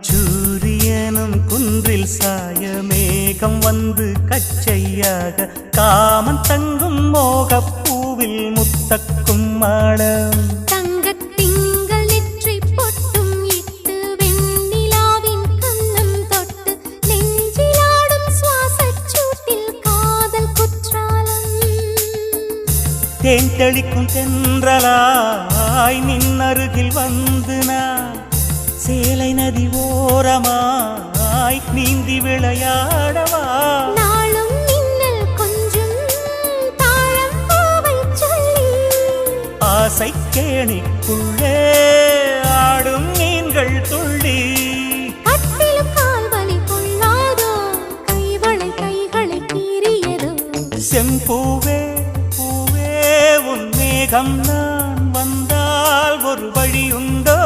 அந்திச்சூரியனும் குன்றில் சாயமேகம் வந்து கச்சையாக காமன் தங்கும் மோகப்பூவில் முத்தக்கும் மாடம் தங்கத்திங்கள் நெற்றி பொட்டும் இட்டு வெண்ணிலாவின் கண்ணம் தொட்டு நெஞ்சிலாடும் சுவாசச் சூட்டில் காதல் குற்றாலம் தேன் தெளிக்கும் தென்றலாய் நின்னருகில் வந்து நான் சேலை நதி ஓரமாய் நீந்தி விளையாடவா நாளும் மின்னல் கொஞ்சம் தாழம் பூவை சொல்லி ஆசை கேணிக்குள்ளே ஆடும் மீன்கள் துள்ளி கட்டிலும் கால்வலி கொள்ளாதோ கைகளை கீறியதோ செம்பூவே பூவே உன் மேகம் நான் வந்தால் ஒரு வழி உண்டோ